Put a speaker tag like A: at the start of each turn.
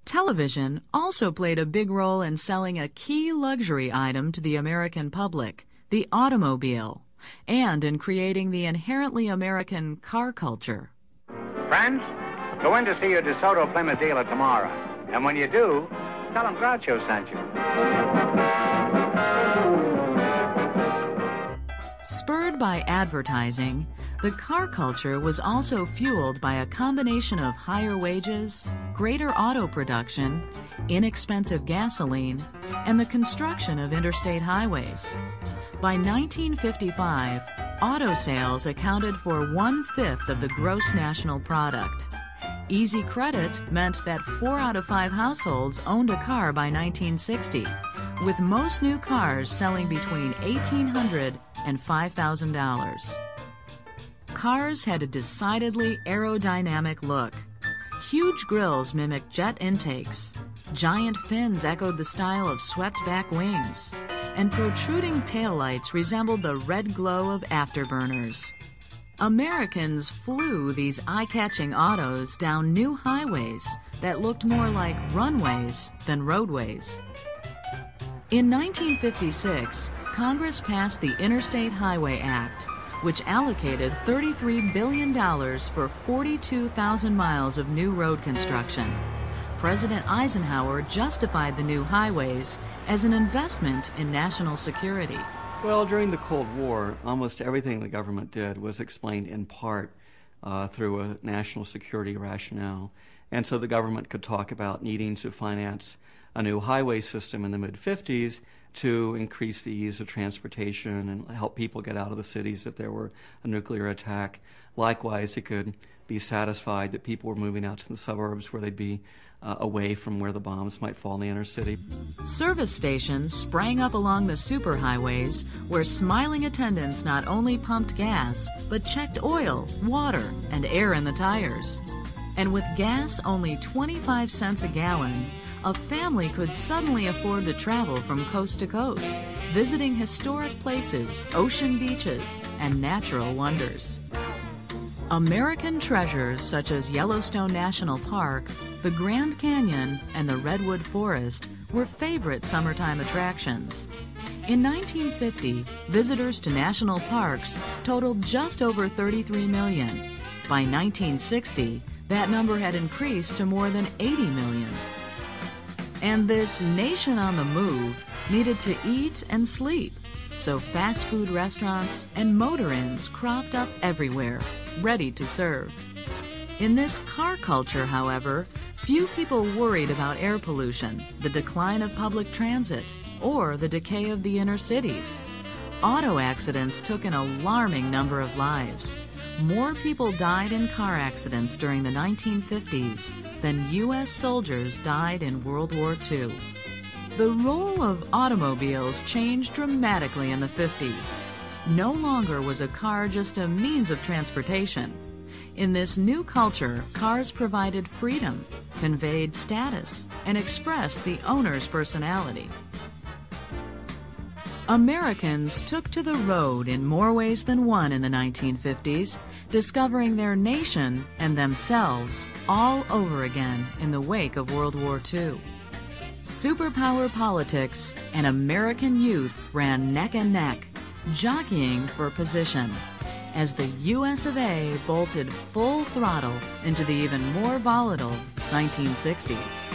A: Television also played a big role in selling a key luxury item to the American public, the automobile, and in creating the inherently American car culture.
B: Friends, go in to see your DeSoto Plymouth dealer tomorrow. And when you do, tell him Groucho sent you.
A: Spurred by advertising, the car culture was also fueled by a combination of higher wages, greater auto production, inexpensive gasoline, and the construction of interstate highways. By 1955, auto sales accounted for 1/5 of the gross national product. Easy credit meant that 4 out of 5 households owned a car by 1960, with most new cars selling between $1,800 and $5,000. Cars had a decidedly aerodynamic look. Huge grills mimicked jet intakes, giant fins echoed the style of swept-back wings, and protruding taillights resembled the red glow of afterburners. Americans flew these eye-catching autos down new highways that looked more like runways than roadways. In 1956, Congress passed the Interstate Highway Act, which allocated $33 billion for 42,000 miles of new road construction. President Eisenhower justified the new highways as an investment in national security.
C: Well, during the Cold War, almost everything the government did was explained in part through a national security rationale. And so the government could talk about needing to finance a new highway system in the mid-50s to increase the ease of transportation and help people get out of the cities if there were a nuclear attack. Likewise, it could be satisfied that people were moving out to the suburbs where they'd be away from where the bombs might fall in the inner city.
A: Service stations sprang up along the superhighways where smiling attendants not only pumped gas, but checked oil, water, and air in the tires. And with gas only 25 cents a gallon, a family could suddenly afford to travel from coast to coast, visiting historic places, ocean beaches, and natural wonders. American treasures such as Yellowstone National Park, the Grand Canyon, and the Redwood Forest were favorite summertime attractions. In 1950, visitors to national parks totaled just over 33 million. By 1960, that number had increased to more than 80 million. And this nation on the move needed to eat and sleep, so fast food restaurants and motor inns cropped up everywhere, ready to serve. In this car culture, however, few people worried about air pollution, the decline of public transit, or the decay of the inner cities. Auto accidents took an alarming number of lives. More people died in car accidents during the 1950s than U.S. soldiers died in World War II. The role of automobiles changed dramatically in the 50s. No longer was a car just a means of transportation. In this new culture, cars provided freedom, conveyed status, and expressed the owner's personality. Americans took to the road in more ways than one in the 1950s, discovering their nation and themselves all over again in the wake of World War II. Superpower politics and American youth ran neck and neck, jockeying for position, as the US of A bolted full throttle into the even more volatile 1960s.